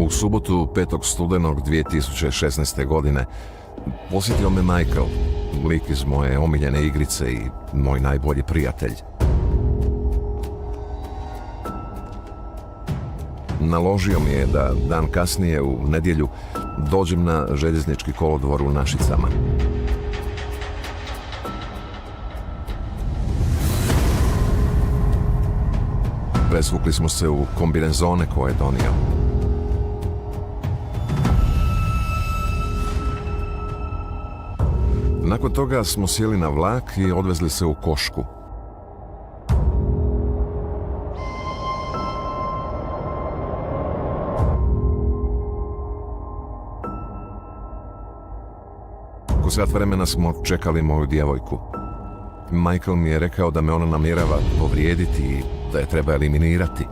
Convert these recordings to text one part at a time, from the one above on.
U subotu 5. studenog 2016. godine posjetio me Michael, lik iz moje omiljene igrice i moj najbolji prijatelj. Naložio mi je da dan kasnije u nedjelju dođem na željeznički kolodvor u Našicama. Presvukli smo se u kombinezone koje je donio. Nakon toga smo sjeli na vlak i odvezli se u Košku. Oko sat vremena smo čekali moju djevojku. Michael mi je rekao da me ona namjerava povrijediti i da je treba eliminirati.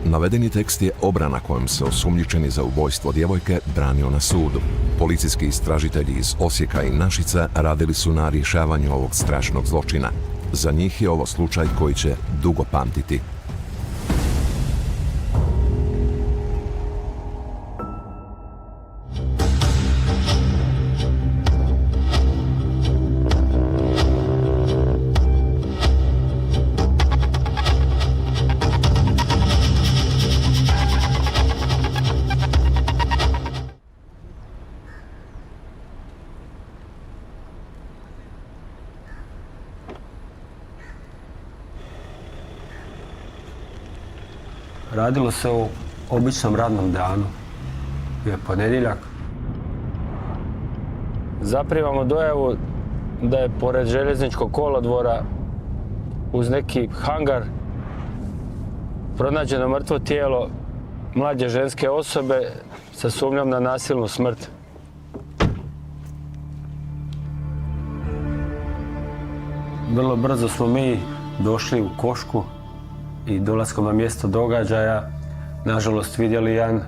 Navedeni tekst je obrana kojom se osumnjičeni za ubojstvo djevojke branio na sudu. Policijski istražitelji iz Osijeka i Našica radili su na rješavanju ovog strašnog zločina. Za njih je ovo slučaj koji će dugo pamtiti. Radilo se o običnom radnom danu. Bio je ponedjeljak. Zaprimamo dojavu da je pored željezničkog kolodvora uz neki hangar pronađeno mrtvo tijelo mlađe ženske osobe sa sumnjom na nasilnu smrt. Vrlo brzo smo mi došli u Košku i dolaskom na mjesto događaja, nažalost, vidjeli jedan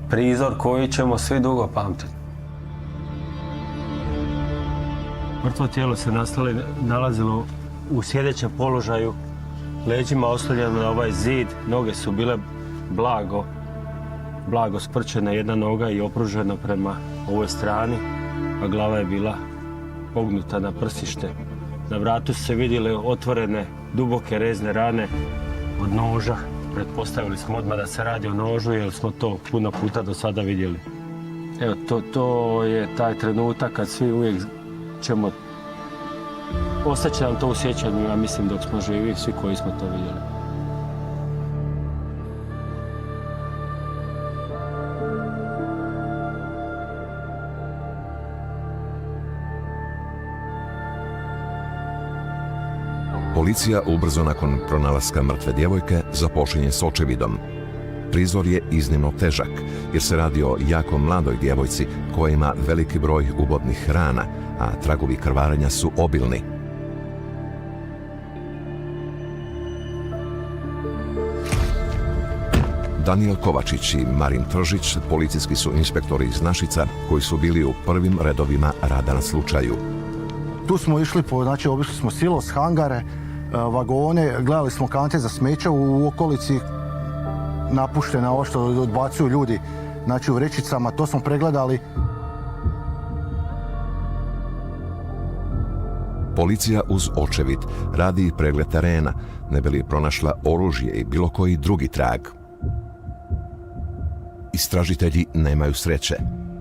prizor koji ćemo svi dugo pamtiti. Mrtvo tijelo se nalazilo u sjedećem položaju, leđima oslonjeno na ovaj zid, noge su bile blago sprčena, jedna noga i opružena prema ovoj strani, a glava je bila pognuta na prsište. Na vratu su se vidjele otvorene, duboke rezne rane od noža. Pretpostavili smo odmah da se radi o nožu jer smo to puno puta do sada vidjeli. Evo, to je taj trenutak kad svi uvijek ćemo... Ostaće nam to u sjećanju, ja mislim, dok smo živi, svi koji smo to vidjeli. Policija ubrzo nakon pronalaska mrtve djevojke započinje s očevidom. Prizor je iznimno težak jer se radi o jako mladoj djevojci koja ima veliki broj ubodnih rana, a tragovi krvarenja su obilni. Danijel Kovačić i Marin Tržić, policijski su inspektori iz Našica koji su bili u prvim redovima rada na slučaju. Tu smo išli, obišli smo silos, hangare, vagone, gledali smo kante za smeće u okolici, napuštena ovo što odbacuju ljudi, u vrećicama, to smo pregledali. Policija uz očevid radi i pregled terena, ne bi li pronašla oružje i bilo koji drugi trag. Istražitelji nemaju sreće.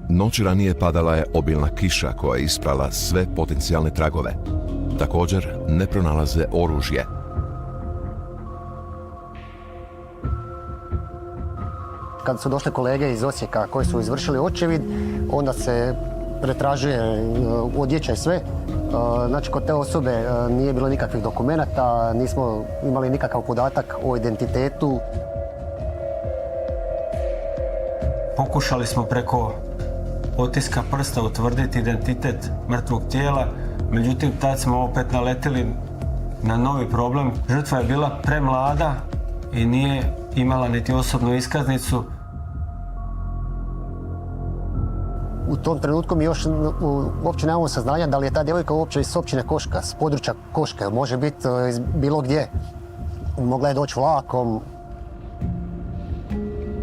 Noć ranije padala je obilna kiša koja je isprala sve potencijalne tragove. Također ne pronalaze oružje. Kad su došli kolege iz Osijeka koji su izvršili očevid, onda se pretražuje odjeća i sve. Znači, kod te osobe nije bilo nikakvih dokumenata, nismo imali nikakav podatak o identitetu. Pokušali smo preko otiska prsta utvrditi identitet mrtvog tijela, međutim, tad smo opet naletili na novi problem. Žrtva je bila premlada i nije imala niti osobnu iskaznicu. U tom trenutku mi još uopće nemamo saznanja da li je ta djevojka uopće iz općine Koška, s područja Koške. Može biti iz bilo gdje. Mogla je doći vlakom.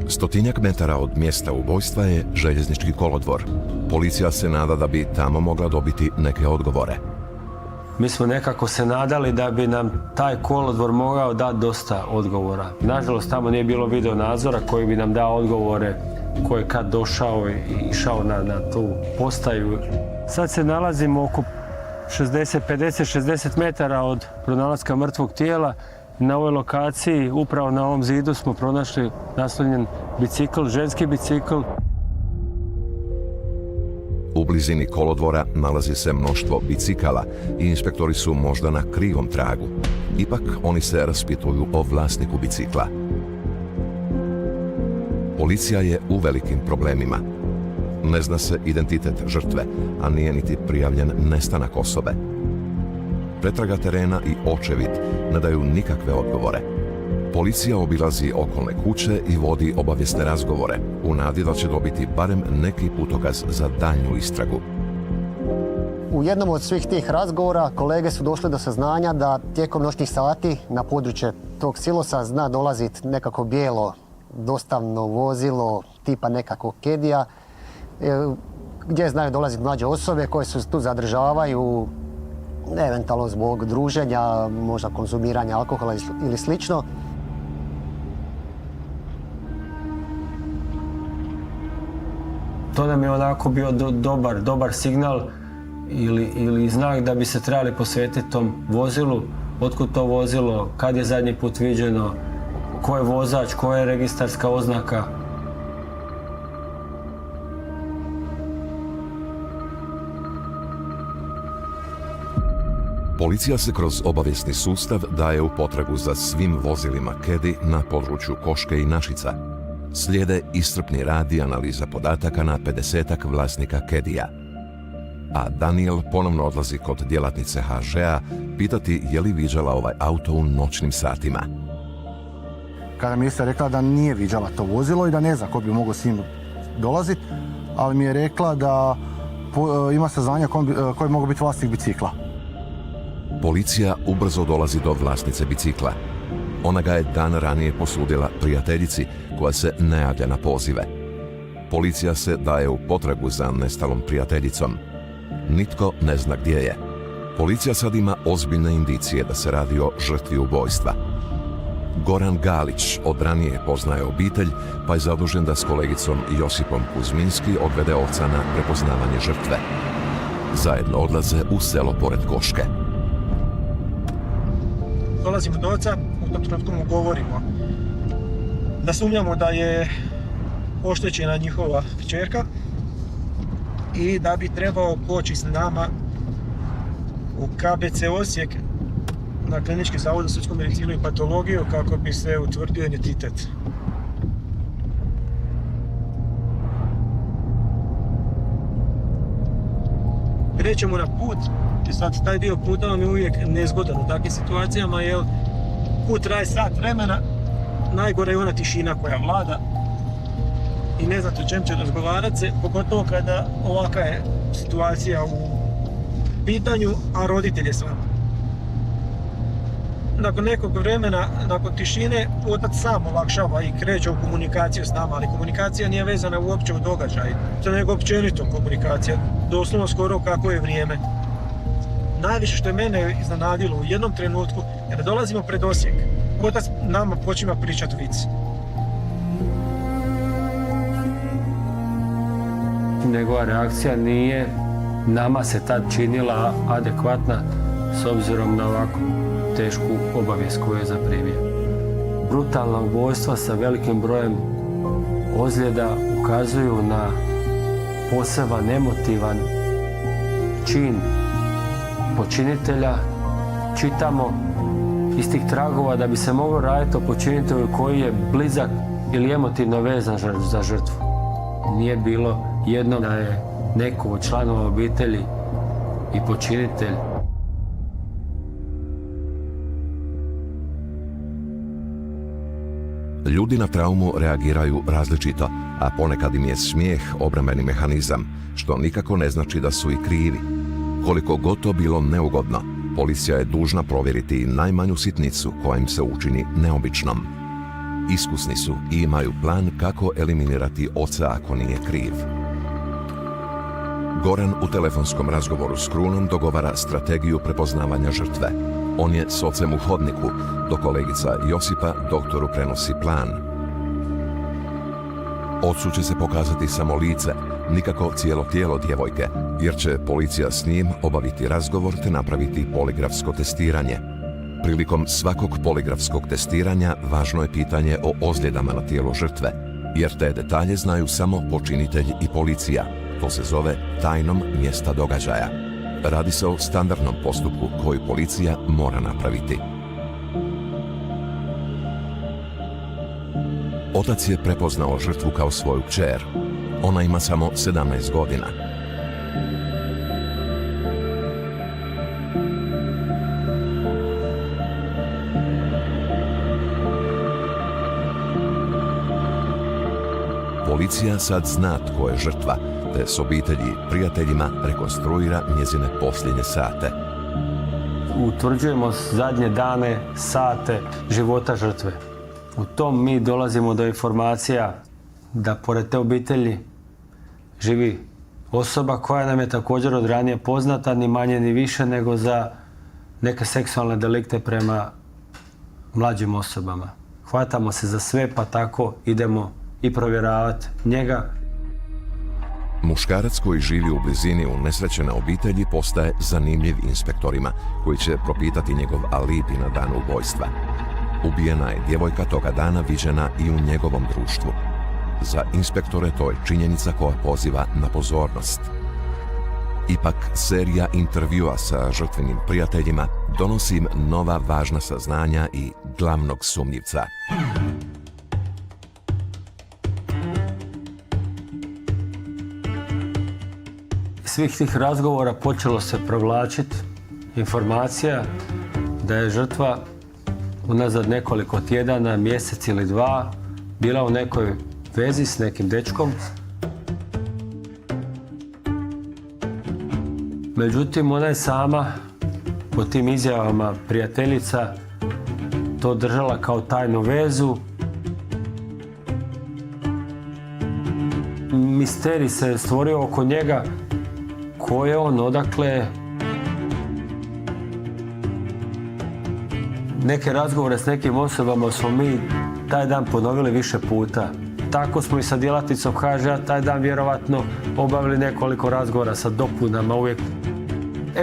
100-tinjak metara od mjesta ubojstva je željeznički kolodvor. Policija se nada da bi tamo mogla dobiti neke odgovore. Mi smo nekako se nadali da bi nam taj kolodvor mogao dati dosta odgovora. Nažalost, tamo nije bilo video nadzora koji bi nam dao odgovore ko je kad došao i išao na tu postaju. Sad se nalazimo oko 60 metara od pronalaska mrtvog tijela. Na ovoj lokaciji, upravo na ovom zidu, smo pronašli naslonjen bicikl, ženski bicikl. U blizini kolodvora nalazi se mnoštvo bicikala i inspektori su možda na krivom tragu. Ipak oni se raspituju o vlasniku bicikla. Policija je u velikim problemima. Ne zna se identitet žrtve, a nije niti prijavljen nestanak osobe. Pretraga terena i očevid ne daju nikakve odgovore. Policija obilazi okolne kuće i vodi obavijesne razgovore, u nadi da će dobiti barem neki putokaz za daljnju istragu. U jednom od svih tih razgovora kolege su došli do saznanja da tijekom noćnih sati na područje tog silosa zna dolaziti nekako bijelo dostavno vozilo tipa nekakvog kedija, gdje znaju dolaziti mlađe osobe koje se tu zadržavaju, eventualno zbog druženja, možda konzumiranja alkohola ili slično. To nam je onako bio dobar signal ili znak da bi se trebali posvetiti tom vozilu, otkud to vozilo, kad je zadnji put viđeno, ko je vozač, koja je registarska oznaka. Policija se kroz obavijesni sustav daje u potragu za svim vozilima Kedi na području Koške i Našica. Slijede iscrpni rad i analiza podataka na 50-ak vlasnika Kedija. A Daniel ponovno odlazi kod djelatnice HŽ-a pitati je li viđala ovaj auto u noćnim satima. Kada mi je rekla da nije viđala to vozilo i da ne zna ko bi mogao s njim dolaziti, ali mi je rekla da ima saznanja koji mogu biti vlasnik bicikla. Policija ubrzo dolazi do vlasnice bicikla. Ona ga je dan ranije posudila prijateljici koja se ne javlja na pozive. Policija se daje u potragu za nestalom prijateljicom. Nitko ne zna gdje je. Policija sad ima ozbiljne indicije da se radi o žrtvi ubojstva. Goran Galić od ranije poznaje obitelj, pa je zadužen da s kolegicom Josipom Kuzminski odvede oca na prepoznavanje žrtve. Zajedno odlaze u selo pored Koške. Dolazimo do oca, u tom trenutku mu govorimo da sumnjamo da je oštećena njihova kćerka i da bi trebao poći s nama u KBC Osijek na Klinički zavod za sudsku medicinu i patologiju kako bi se utvrdio identitet. Krećemo na put i sad taj dio puta vam je uvijek nezgodan u takvim situacijama jer put traje sat vremena, najgore je ona tišina koja vlada i ne znate o čem će razgovarati se, pogotovo kada ovakva je situacija u pitanju, a roditelj je s vama. Nakon nekog vremena, nakon tišine, otac sam olakšava i kreće u komunikaciju s nama, ali komunikacija nije vezana uopće u događaj, nego općenito komunikacija, doslovno skoro kako je vrijeme. Najviše što je mene iznenadilo u jednom trenutku, kada dolazimo pred Osijek, otac nama počima pričati vic. Njegova reakcija nije nama se tad činila adekvatna s obzirom na ovako tešku obavijest koju je zaprimio. Brutalna ubojstva sa velikim brojem ozljeda ukazuju na poseban emotivan čin počinitelja. Čitamo iz tih tragova da bi se moglo raditi o počinitelju koji je blizak ili emotivno vezan za žrtvu. Nije bilo jedno da je neko od članova obitelji i počinitelj. Ljudi na traumu reagiraju različito, a ponekad im je smijeh obrambeni mehanizam, što nikako ne znači da su i krivi. Koliko god to bilo neugodno, policija je dužna provjeriti i najmanju sitnicu koja im se učini neobičnom. Iskusni su i imaju plan kako eliminirati oca ako nije kriv. Goran u telefonskom razgovoru s Krunom dogovara strategiju prepoznavanja žrtve. On je s ocem u hodniku, dok kolegica Josipa doktoru prenosi plan. Ocu će se pokazati samo lice, nikako cijelo tijelo djevojke, jer će policija s njim obaviti razgovor te napraviti poligrafsko testiranje. Prilikom svakog poligrafskog testiranja važno je pitanje o ozljedama na tijelu žrtve, jer te detalje znaju samo počinitelj i policija. To se zove tajnom mjesta događaja. Radi se o standardnom postupku koji policija mora napraviti. Otac je prepoznao žrtvu kao svoju kćer. Ona ima samo 17 godina. Policija sad zna tko je žrtva, te s obitelji i prijateljima rekonstruira njezine posljednje sate. Utvrđujemo zadnje dane, sate života žrtve. U tom mi dolazimo do informacija da pored te obitelji živi osoba koja nam je također od ranije poznata, ni manje ni više nego za neke seksualne delikte prema mlađim osobama. Hvatamo se za sve, pa tako idemo i provjeravati njega. Muškarac koji živi u blizini unesrećene obitelji postaje zanimljiv inspektorima, koji će propitati njegov alibi na dan ubojstva. Ubijena je djevojka toga dana viđena i u njegovom društvu. Za inspektore to je činjenica koja poziva na pozornost. Ipak, serija intervjua sa žrtvenim prijateljima donosi im nova važna saznanja i glavnog sumnjivca. Svih tih razgovora počelo se provlačiti informacija da je žrtva unazad nekoliko tjedana, mjesec ili dva, bila u nekoj vezi s nekim dečkom. Međutim, ona je sama po tim izjavama prijateljica to držala kao tajnu vezu. Misterij se stvorio oko njega, ko je on, odakle. Neke razgovore s nekim osobama smo mi taj dan ponovili više puta. Tako smo i sa djelatnicom HŽ-a taj dan vjerovatno obavili nekoliko razgovora sa dopunama uvijek.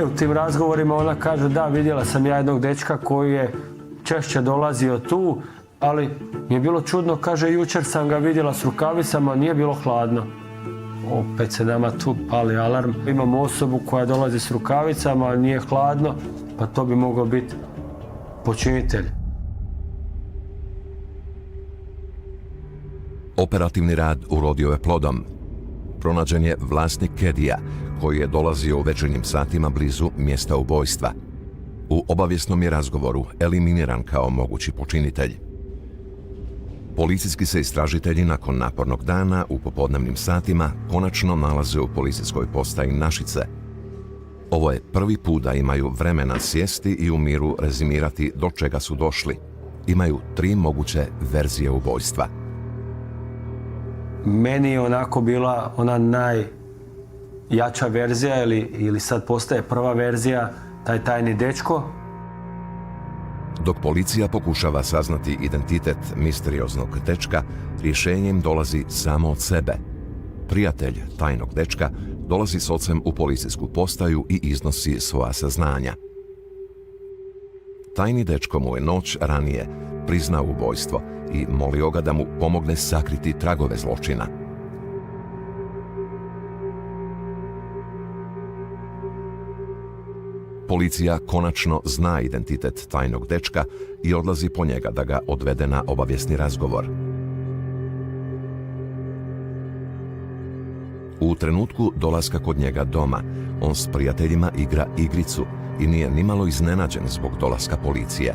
U tim razgovorima ona kaže da, vidjela sam ja jednog dečka koji je češće dolazio tu, ali mi je bilo čudno, kaže, jučer sam ga vidjela s rukavicama, nije bilo hladno. Opet se nama tu pali alarm. Imamo osobu koja dolazi s rukavicama, nije hladno, pa to bi mogao biti počinitelj. Operativni rad urodio je plodom. Pronađen je vlasnik Kedija, koji je dolazio u večernjim satima blizu mjesta ubojstva. U obavijesnom je razgovoru eliminiran kao mogući počinitelj. Policijski se istražitelji nakon napornog dana u popodnevnim satima konačno nalaze u policijskoj postaji Našice. Ovo je prvi put da imaju vremena sjesti i u miru rezimirati do čega su došli. Imaju 3 moguće verzije ubojstva. Meni je onako bila ona najjača verzija ili sad postaje prva verzija, taj tajni dečko. Dok policija pokušava saznati identitet misterioznog dečka, rješenjem dolazi samo od sebe. Prijatelj tajnog dečka dolazi s ocem u policijsku postaju i iznosi svoja saznanja. Tajni dečko mu je noć ranije priznao ubojstvo i molio ga da mu pomogne sakriti tragove zločina. Policija konačno zna identitet tajnog dečka i odlazi po njega da ga odvede na obavijesni razgovor. U trenutku dolaska kod njega doma, on s prijateljima igra igricu i nije nimalo iznenađen zbog dolaska policije.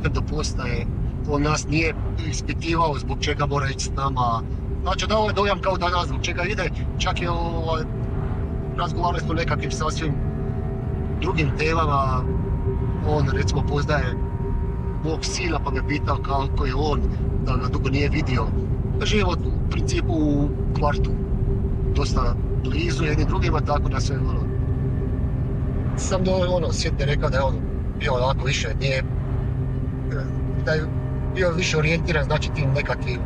opet do postaje. On nas nije ispitivao zbog čega mora ići s nama. Znači da ovaj dojam kao da nas zbog čega ide, čak je razgovarali smo o nekakvim sasvim drugim temama. On recimo poznaje mog sina pa me pitao kako je on, da ga dugo nije vidio. Živimo u principu u kvartu, dosta blizu jednim drugima, tako da se sam sjetne rekao da je on bio onako više, nije, da je bio više orijentiran, znači tim nekakvim,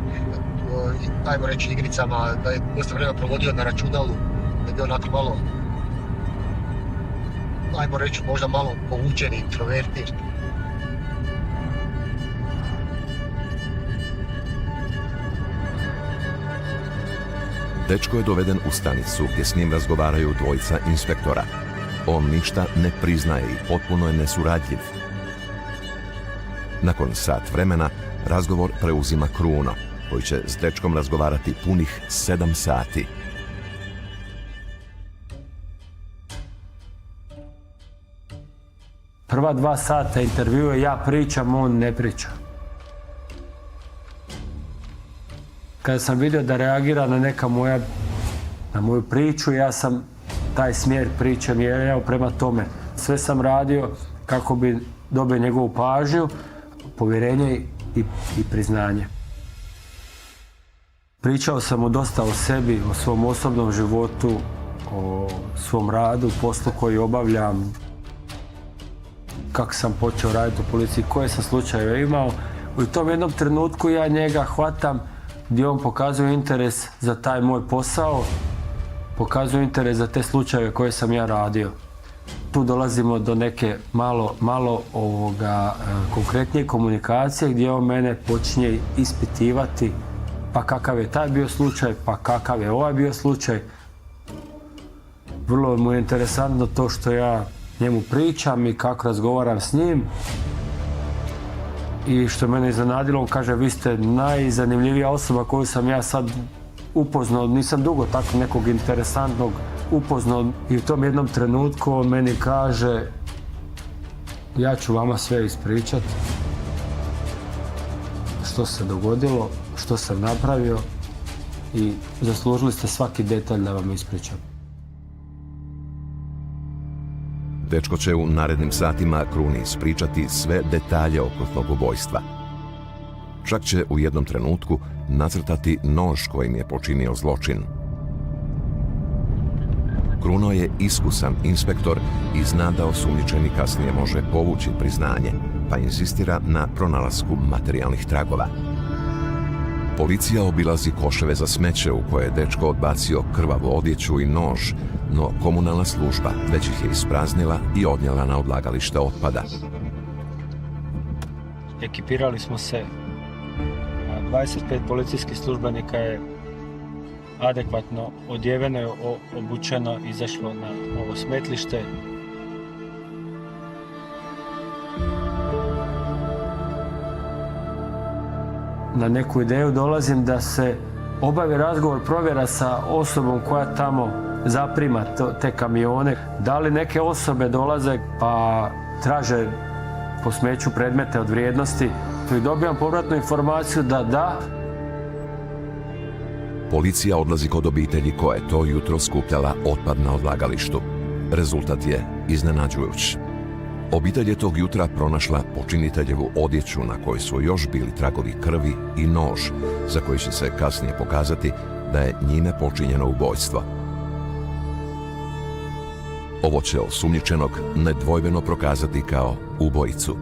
ajmo reći, igricama, da je dosta vremena provodio na računalu, da je bio onako malo, ajmo reći, možda malo povučen, introvertir. Dečko je doveden u stanicu gdje s njim razgovaraju dvojica inspektora. On ništa ne priznaje i potpuno je nesuradljiv. Nakon sat vremena razgovor preuzima Kruno, koji će s dečkom razgovarati punih 7 sati. Prva 2 sata intervjua ja pričam, on ne priča. Kada sam vidio da reagira na moju priču, ja sam taj smjer priče mijenjao prema tome. Sve sam radio kako bi dobio njegovu pažnju, povjerenje i priznanje. Pričao sam mu dosta o sebi, o svom osobnom životu, o svom radu, poslu koji obavljam, kako sam počeo raditi u policiji, koje sam slučajeve imao. U tom jednom trenutku ja njega hvatam gdje on pokazuje interes za taj moj posao, pokazuje interes za te slučajeve koje sam ja radio. Tu dolazimo do neke malo konkretnije komunikacije gdje on mene počinje ispitivati pa kakav je taj bio slučaj, pa kakav je ovaj bio slučaj. Vrlo mu je interesantno to što ja njemu pričam i kako razgovaram s njim. I što je mene iznenadilo, on kaže, vi ste najzanimljivija osoba koju sam ja sad upoznao, nisam dugo tako nekog interesantnog upoznao. I u tom jednom trenutku on meni kaže, ja ću vama sve ispričati što se dogodilo, što sam napravio i zaslužili ste svaki detalj da vam ispričam. Dečko će u narednim satima Kruni ispričati sve detalje oko tog ubojstva. Čak će u jednom trenutku nacrtati nož kojim je počinio zločin. Kruno je iskusan inspektor i zna da osumnjičeni kasnije može povući priznanje, pa insistira na pronalasku materijalnih tragova. Policija obilazi koševe za smeće u koje je dečko odbacio krvavu odjeću i nož, no komunalna služba već ih je ispraznila i odnijela na odlagalište otpada. Ekipirali smo se, 25 policijskih službenika je adekvatno odjeveno i obučeno izašlo na ovo smetlište. Na neku ideju dolazim da se obavi razgovor, provjera sa osobom koja tamo zaprima te kamione. Da li neke osobe dolaze pa traže po smeću predmete od vrijednosti. I dobijam povratnu informaciju da da. Policija odlazi kod obitelji koja je to jutro skupljala otpad na odlagalištu. Rezultat je iznenađujuć. Obitelj je tog jutra pronašla počiniteljevu odjeću na kojoj su još bili tragovi krvi i nož, za koji će se kasnije pokazati da je njime počinjeno ubojstvo. Ovo će osumnjičenog nedvojbeno prokazati kao ubojicu.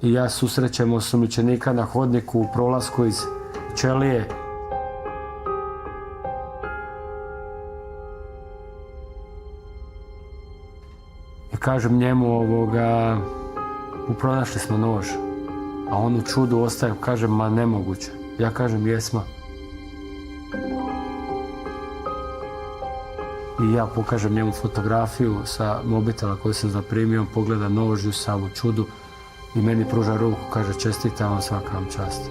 I ja susrećem osumnjičenika na hodniku u prolasku iz ćelije. I kažem njemu, pronašli smo nož. A on u čudu ostaje, kaže, ma nemoguće. Ja kažem, jesmo. I ja pokažem njemu fotografiju sa mobitela koju sam zaprimio, on pogleda nož i sam u čudu i meni pruža ruku, kaže, čestitam vam, svaka vam čast.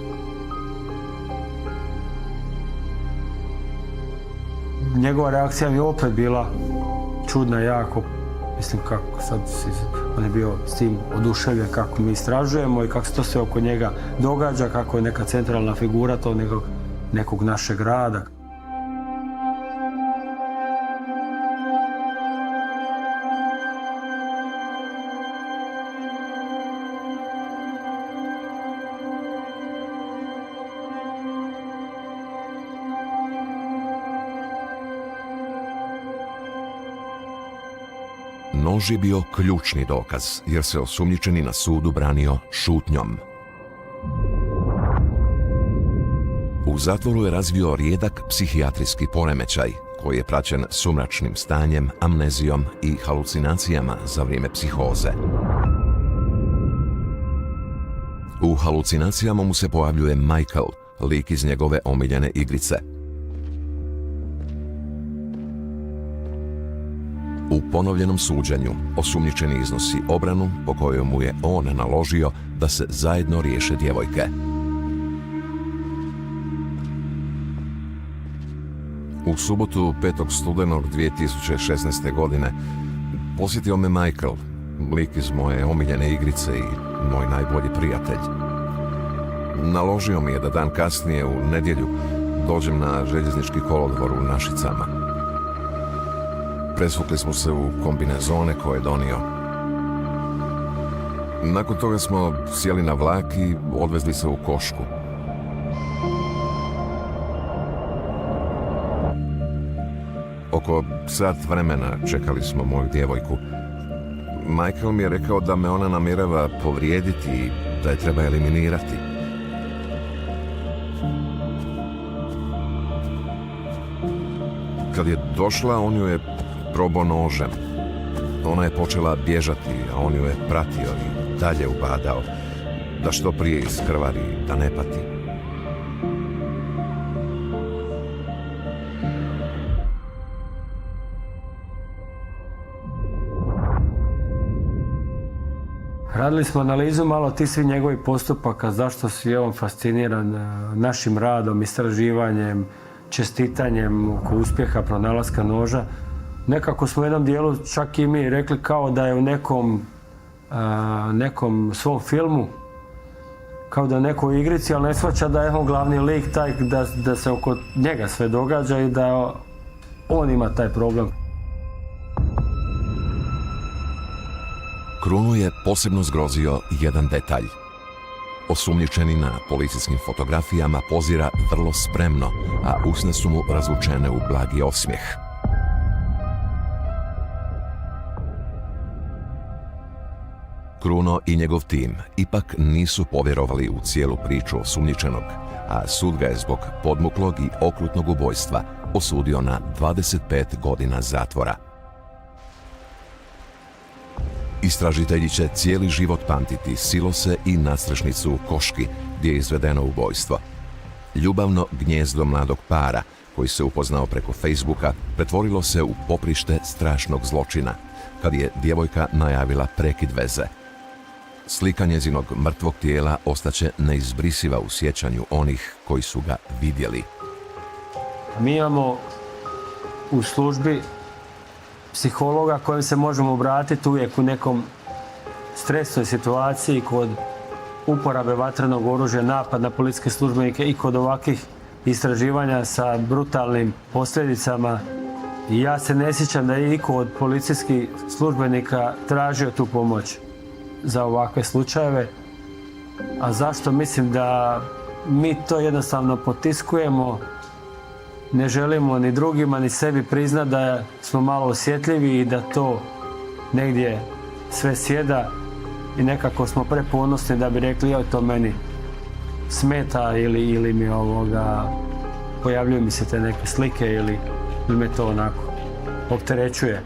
njegova reakcija mi je opet bila čudna jako. Mislim kako sad on je bio s tim oduševljen kako mi istražujemo i kako se to sve oko njega događa, kako je neka centralna figura to nekog našeg rada. Nož je bio ključni dokaz, jer se osumnjičeni na sudu branio šutnjom. U zatvoru je razvio rijedak psihijatrijski poremećaj, koji je praćen sumračnim stanjem, amnezijom i halucinacijama za vrijeme psihoze. U halucinacijama mu se pojavljuje Michael, lik iz njegove omiljene igrice. U ponovljenom suđenju osumnjičeni iznosi obranu po kojoj mu je on naložio da se zajedno riješe djevojke. U subotu 5. studenog 2016. godine posjetio me Michael, lik iz moje omiljene igrice i moj najbolji prijatelj. Naložio mi je da dan kasnije u nedjelju dođem na željeznički kolodvor u Našicama. Presvukli smo se u kombinezone koje je donio. Nakon toga smo sjeli na vlak i odvezli se u Košku. Oko sat vremena čekali smo moju djevojku. Michael mi je rekao da me ona namjerava povrijediti i da je treba eliminirati. Kad je došla, on ju je probao nožem. Ona je počela bježati, a on ju je pratio i dalje ubadao, da što prije iskrvari, da ne pati. Radili smo analizu malo tih svih njegovih postupaka, zašto je on fasciniran našim radom, istraživanjem, čestitanjem oko uspjeha pronalaska noža. Nekako smo u jednom dijelu čak i mi rekli kao da je u nekom svom filmu, kao da je u nekoj igrici, ali ne shvaća da je on glavni lik taj, da se oko njega sve događa i da on ima taj problem. Krunu je posebno zgrozio jedan detalj. Osumnjičeni na policijskim fotografijama pozira vrlo spremno, a usne su mu razvučene u blagi osmijeh. Kruno i njegov tim ipak nisu povjerovali u cijelu priču osumnjičenog, a sud ga je zbog podmuklog i okrutnog ubojstva osudio na 25 godina zatvora. Istražitelji će cijeli život pamtiti silose i nadstrešnicu u Koški, gdje je izvedeno ubojstvo. Ljubavno gnijezdo mladog para, koji se upoznao preko Facebooka, pretvorilo se u poprište strašnog zločina, kad je djevojka najavila prekid veze. Slika njezinog mrtvog tijela ostaće neizbrisiva u sjećanju onih koji su ga vidjeli. Mi imamo u službi psihologa kojem se možemo obratiti uvijek u nekom stresnoj situaciji kod uporabe vatrenog oružja, napad na policijske službenike i kod ovakvih istraživanja sa brutalnim posljedicama. I ja se ne sjećam da je iko od policijskih službenika tražio tu pomoć za ovakve slučajeve. A zašto? Mislim da mi to jednostavno potiskujemo. Ne želimo ni drugima ni sebi priznati da smo malo osjetljivi i da to negdje sve sjeda i nekako smo preponosni da bi rekli joj to meni smeta ili mi pojavljuju mi se te neke slike ili me to onako opterećuje.